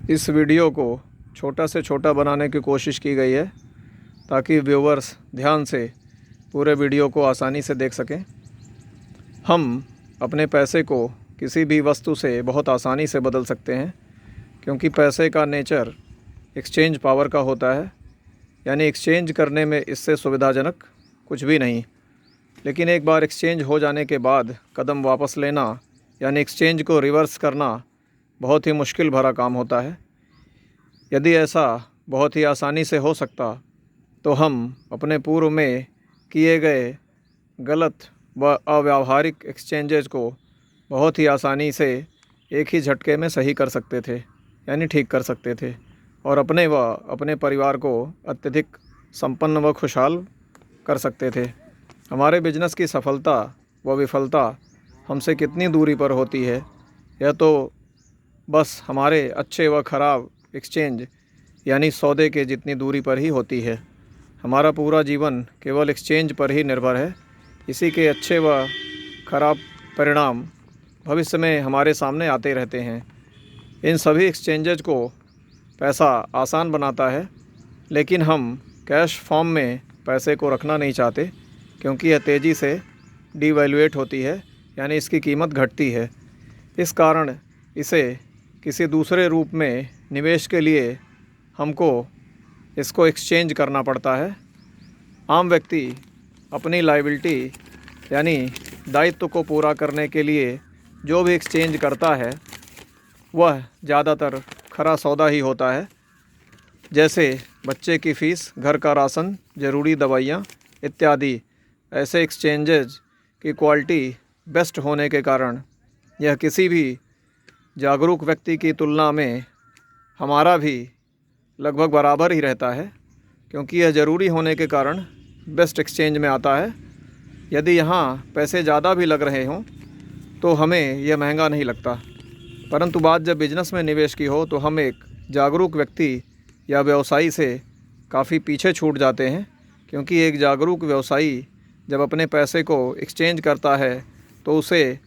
इस वीडियो को छोटा से छोटा बनाने की कोशिश की गई है ताकि व्यूवर्स ध्यान से पूरे वीडियो को आसानी से देख सकें। हम अपने पैसे को किसी भी वस्तु से बहुत आसानी से बदल सकते हैं, क्योंकि पैसे का नेचर एक्सचेंज पावर का होता है, यानी एक्सचेंज करने में इससे सुविधाजनक कुछ भी नहीं। लेकिन एक बार एक्सचेंज हो जाने के बाद कदम वापस लेना, यानी एक्सचेंज को रिवर्स करना, बहुत ही मुश्किल भरा काम होता है। यदि ऐसा बहुत ही आसानी से हो सकता तो हम अपने पूर्व में किए गए गलत व अव्यावहारिक एक्सचेंजेस को बहुत ही आसानी से एक ही झटके में सही कर सकते थे, यानी ठीक कर सकते थे, और अपने व अपने परिवार को अत्यधिक संपन्न व खुशहाल कर सकते थे। हमारे बिजनेस की सफलता व विफलता हमसे कितनी दूरी पर होती है, यह तो बस हमारे अच्छे व ख़राब एक्सचेंज यानी सौदे के जितनी दूरी पर ही होती है। हमारा पूरा जीवन केवल एक्सचेंज पर ही निर्भर है। इसी के अच्छे व ख़राब परिणाम भविष्य में हमारे सामने आते रहते हैं। इन सभी एक्सचेंजेज को पैसा आसान बनाता है, लेकिन हम कैश फॉर्म में पैसे को रखना नहीं चाहते, क्योंकि यह तेज़ी से डिवैल्यूएट होती है, यानी इसकी कीमत घटती है। इस कारण इसे किसी दूसरे रूप में निवेश के लिए हमको इसको एक्सचेंज करना पड़ता है। आम व्यक्ति अपनी लायबिलिटी यानी दायित्व को पूरा करने के लिए जो भी एक्सचेंज करता है वह ज़्यादातर खरा सौदा ही होता है, जैसे बच्चे की फ़ीस, घर का राशन, ज़रूरी दवाइयाँ इत्यादि। ऐसे एक्सचेंजेज की क्वालिटी बेस्ट होने के कारण यह किसी भी जागरूक व्यक्ति की तुलना में हमारा भी लगभग बराबर ही रहता है, क्योंकि यह ज़रूरी होने के कारण बेस्ट एक्सचेंज में आता है। यदि यहाँ पैसे ज़्यादा भी लग रहे हों तो हमें यह महंगा नहीं लगता, परंतु बात जब बिजनेस में निवेश की हो तो हम एक जागरूक व्यक्ति या व्यवसायी से काफ़ी पीछे छूट जाते हैं, क्योंकि एक जागरूक व्यवसायी जब अपने पैसे को एक्सचेंज करता है तो उसे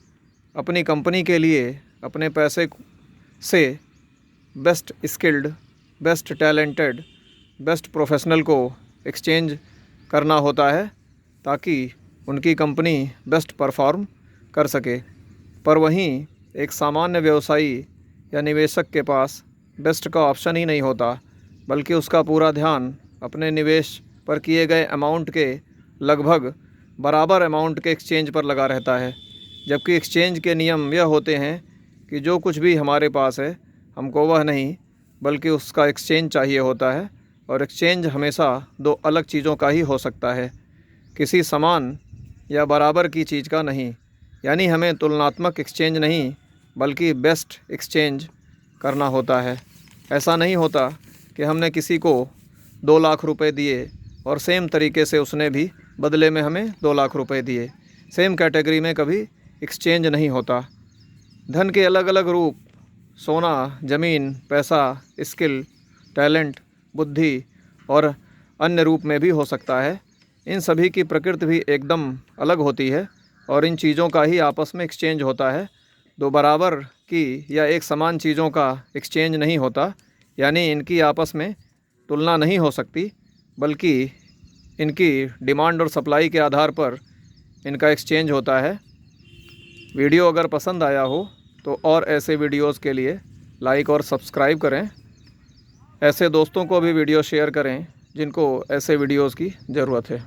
अपनी कंपनी के लिए अपने पैसे से best skilled, best talented, best professional को एक्सचेंज करना होता है, ताकि उनकी कंपनी बेस्ट परफॉर्म कर सके। पर वहीं एक सामान्य व्यवसायी या निवेशक के पास बेस्ट का ऑप्शन ही नहीं होता, बल्कि उसका पूरा ध्यान अपने निवेश पर किए गए अमाउंट के लगभग बराबर अमाउंट के एक्सचेंज पर लगा रहता है। जबकि एक्सचेंज के नियम यह होते हैं कि जो कुछ भी हमारे पास है हमको वह नहीं, बल्कि उसका एक्सचेंज चाहिए होता है, और एक्सचेंज हमेशा दो अलग चीज़ों का ही हो सकता है, किसी समान या बराबर की चीज़ का नहीं। यानी हमें तुलनात्मक एक्सचेंज नहीं, बल्कि बेस्ट एक्सचेंज करना होता है। ऐसा नहीं होता कि हमने किसी को 2 लाख रुपए दिए और सेम तरीके से उसने भी बदले में हमें 2 लाख रुपए दिए। सेम कैटेगरी में कभी एक्सचेंज नहीं होता। धन के अलग अलग रूप सोना, ज़मीन, पैसा, स्किल, टैलेंट, बुद्धि और अन्य रूप में भी हो सकता है। इन सभी की प्रकृति भी एकदम अलग होती है, और इन चीज़ों का ही आपस में एक्सचेंज होता है। दो बराबर की या एक समान चीज़ों का एक्सचेंज नहीं होता, यानी इनकी आपस में तुलना नहीं हो सकती, बल्कि इनकी डिमांड और सप्लाई के आधार पर इनका एक्सचेंज होता है। वीडियो अगर पसंद आया हो तो और ऐसे वीडियोस के लिए लाइक और सब्सक्राइब करें। ऐसे दोस्तों को भी वीडियो शेयर करें जिनको ऐसे वीडियोस की ज़रूरत है।